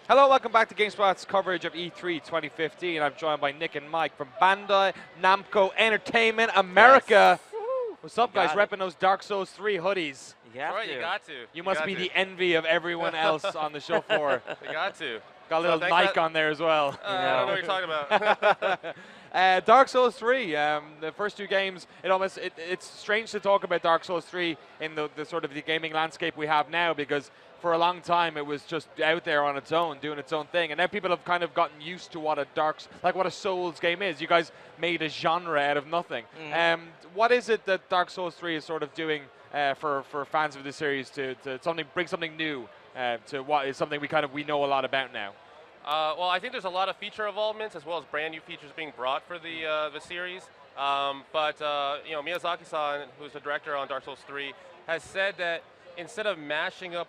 Hello, welcome back to GameSpot's coverage of E3 2015. I'm joined by Nick and Mike from Bandai, Namco Entertainment America. Yes. What's up, You guys? got it. Repping those Dark Souls 3 hoodies. You have Right, to. you got to. You must got be to. the envy of everyone else on the show floor. You got to. Got a So little thanks Nike that- on there as well. I don't know what you're talking about. Dark Souls 3, the first two games, it's strange to talk about Dark Souls 3 in the sort of the gaming landscape we have now, because for a long time it was just out there on its own, doing its own thing, and now people have kind of gotten used to what what a Souls game is. You guys made a genre out of nothing. What is it that Dark Souls 3 is sort of doing for fans of the series to bring something new to what is something we know a lot about now? Well, I think there's a lot of feature involvements as well as brand new features being brought for the series. But Miyazaki-san, who's the director on Dark Souls 3, has said that instead of mashing up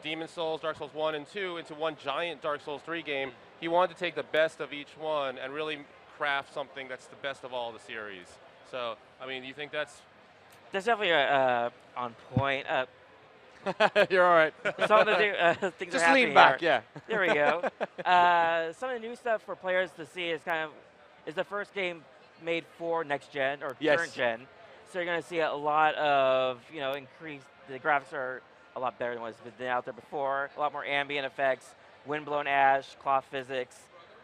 Demon Souls, Dark Souls 1 and 2 into one giant Dark Souls 3 game, he wanted to take the best of each one and really craft something that's the best of all the series. So, I mean, do you think that's... That's definitely on point. You're all right. Some of the things Just are happening lean back, here. yeah. There we go. Some of the new stuff for players to see is the first game made for next gen or Yes. current gen. So you're going to see a lot of increased. The graphics are a lot better than what's been out there before. A lot more ambient effects, wind-blown ash, cloth physics,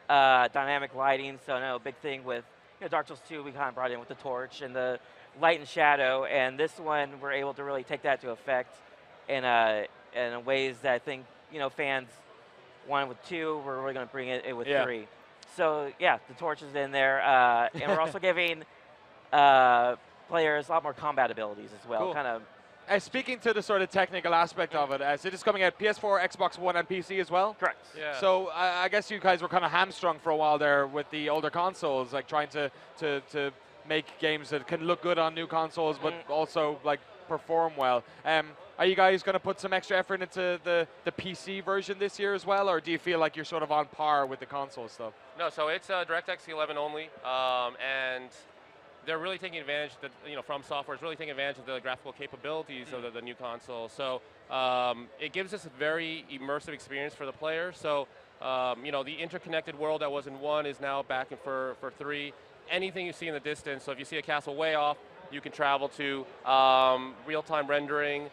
dynamic lighting. So no, big thing with Dark Souls 2 we kind of brought in with the torch and the light and shadow, and this one we're able to really take that to effect in ways that I think fans wanted with 2. We're really going to bring it with 3. So yeah, the torch is in there, and we're also giving players a lot more combat abilities as well. Cool. Kind of. Speaking to the sort of technical aspect of it, so it is coming out PS4, Xbox One, and PC as well? Correct. Yeah. So I guess you guys were kind of hamstrung for a while there with the older consoles, like trying to make games that can look good on new consoles, but also like perform well. Are you guys going to put some extra effort into the PC version this year as well, or do you feel like you're sort of on par with the console stuff? No, so it's DirectX 11 only, and they're really taking advantage. From Software is really taking advantage of the graphical capabilities of the new console. So it gives us a very immersive experience for the player. So the interconnected world that was in 1 is now back in for 3. Anything you see in the distance. So if you see a castle way off, you can travel to real-time rendering.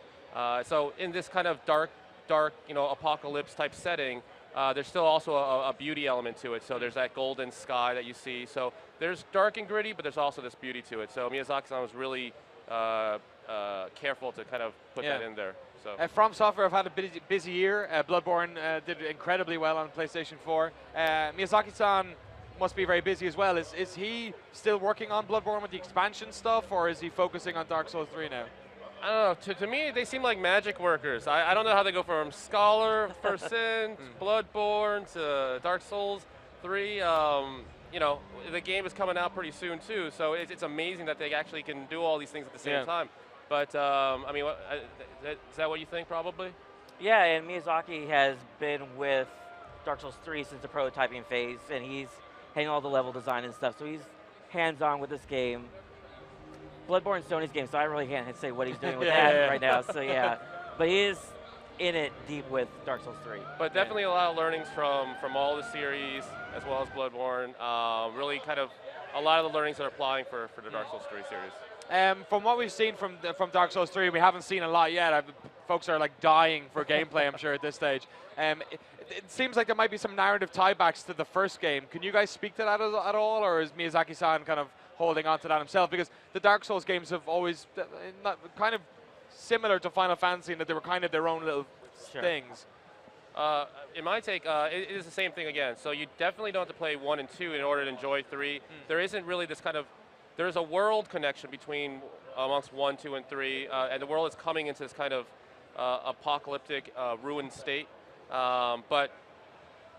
So in this kind of dark, apocalypse type setting, there's still also a beauty element to it. So there's that golden sky that you see. So there's dark and gritty, but there's also this beauty to it. So Miyazaki-san was really careful to kind of put that in there. So From Software have had a busy year. Bloodborne did incredibly well on PlayStation 4. Miyazaki-san must be very busy as well. Is he still working on Bloodborne with the expansion stuff, or is he focusing on Dark Souls 3 now? I don't know. To me, they seem like magic workers. I don't know how they go from Scholar, First Sin, Bloodborne to Dark Souls 3. The game is coming out pretty soon too, so it's amazing that they actually can do all these things at the same time. But I mean, is that what you think? Probably. Yeah, and Miyazaki has been with Dark Souls 3 since the prototyping phase, and he's handling all the level design and stuff. So he's hands-on with this game. Bloodborne's Sony's game, so I really can't say what he's doing with that right now. So yeah, but he is in it deep with Dark Souls 3. But definitely a lot of learnings from all the series, as well as Bloodborne. Really kind of a lot of the learnings that are applying for the Dark Souls 3 series. From what we've seen from Dark Souls 3, we haven't seen a lot yet. Folks are like dying for gameplay, I'm sure, at this stage. It seems like there might be some narrative tiebacks to the first game. Can you guys speak to that at all, or is Miyazaki-san kind of holding on to that himself? Because the Dark Souls games have always kind of similar to Final Fantasy in that they were kind of their own little things. In my take, it is the same thing again. So you definitely don't have to play 1 and 2 in order to enjoy 3. There isn't really this kind of, there's a world connection between amongst 1, 2, and 3, and the world is coming into this kind of apocalyptic, ruined state. But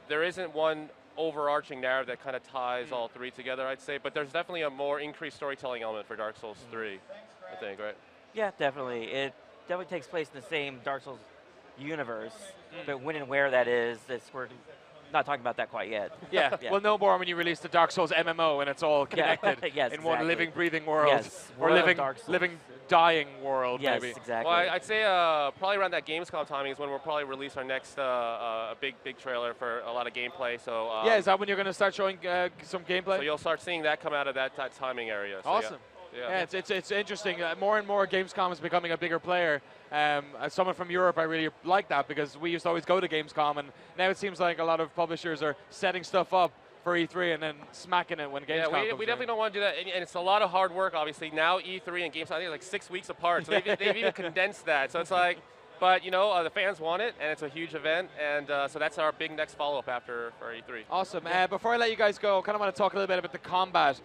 there isn't one overarching narrative that kind of ties all 3 together, I'd say. But there's definitely a more increased storytelling element for Dark Souls 3, I think, right? Yeah, definitely. It definitely takes place in the same Dark Souls universe, but when and where that is, we're not talking about that quite yet. Yeah, we'll know more when you release the Dark Souls MMO and it's all connected Yes, in one exactly. living, breathing world. Yes, or World of living, Dark Souls. living dying world, Yes, maybe. exactly. Well, I'd say probably around that Gamescom timing is when we'll probably release our next big trailer for a lot of gameplay. So Yeah, is that when you're going to start showing some gameplay? so you'll start seeing that come out of that timing area. So Awesome. Yeah. Yeah, it's interesting. More and more Gamescom is becoming a bigger player. As someone from Europe, I really like that because we used to always go to Gamescom, and now it seems like a lot of publishers are setting stuff up for E3 and then smacking it when Gamescom Yeah, comes we in. definitely don't want to do that, and it's a lot of hard work. Obviously, now E3 and GameSpot, I think like 6 weeks apart, so they've even condensed that. So it's like, but you know, the fans want it, and it's a huge event, and so that's our big next follow-up after for E3. Awesome. Before I let you guys go, I kind of want to talk a little bit about the combat.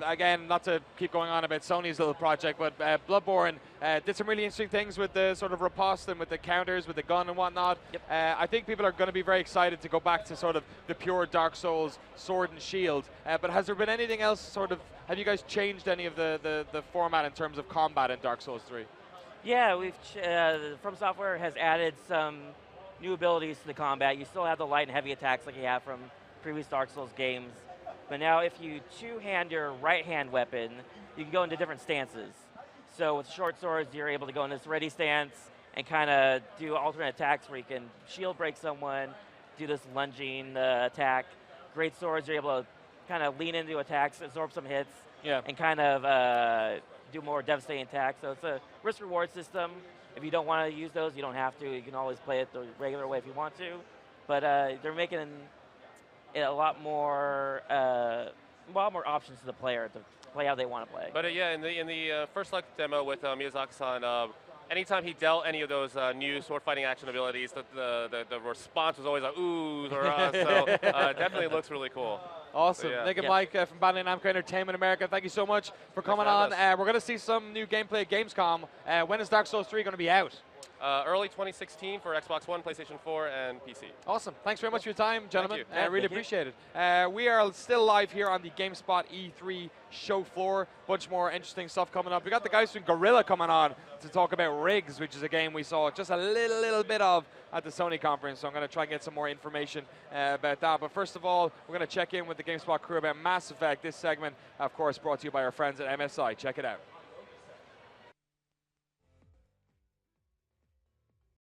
Again, not to keep going on about Sony's little project, but Bloodborne did some really interesting things with the sort of riposte and with the counters, with the gun and whatnot. Yep. I think people are going to be very excited to go back to sort of the pure Dark Souls sword and shield. But has there been anything else sort of, have you guys changed any of the format in terms of combat in Dark Souls 3? Yeah, From Software has added some new abilities to the combat. You still have the light and heavy attacks like you have from previous Dark Souls games, but now if you two-hand your right-hand weapon, you can go into different stances. So with short swords, you're able to go in this ready stance and kind of do alternate attacks where you can shield break someone, do this lunging attack. Great swords, you're able to kind of lean into attacks, absorb some hits, and kind of do more devastating attacks. So it's a risk-reward system. If you don't want to use those, you don't have to. You can always play it the regular way if you want to. But they're making it a lot more options to the player to play how they want to play. But yeah, in the first select demo with Miyazaki-san, anytime he dealt any of those new sword fighting action abilities, the response was always like oohs or so definitely looks really cool. Awesome. So, yeah. Nick and Mike from Bandai Namco Entertainment America, thank you so much for coming on. We're going to see some new gameplay at Gamescom. When is Dark Souls 3 going to be out? Early 2016 for Xbox One, PlayStation 4, and PC. Awesome. Thanks very much for your time, gentlemen. Thank you. Really appreciate it. We are still live here on the GameSpot E3 show floor. Bunch more interesting stuff coming up. We got the guys from Gorilla coming on to talk about Rigs, which is a game we saw just a little bit of at the Sony conference. So I'm going to try and get some more information about that. But first of all, we're going to check in with the GameSpot crew about Mass Effect. This segment, of course, brought to you by our friends at MSI. Check it out.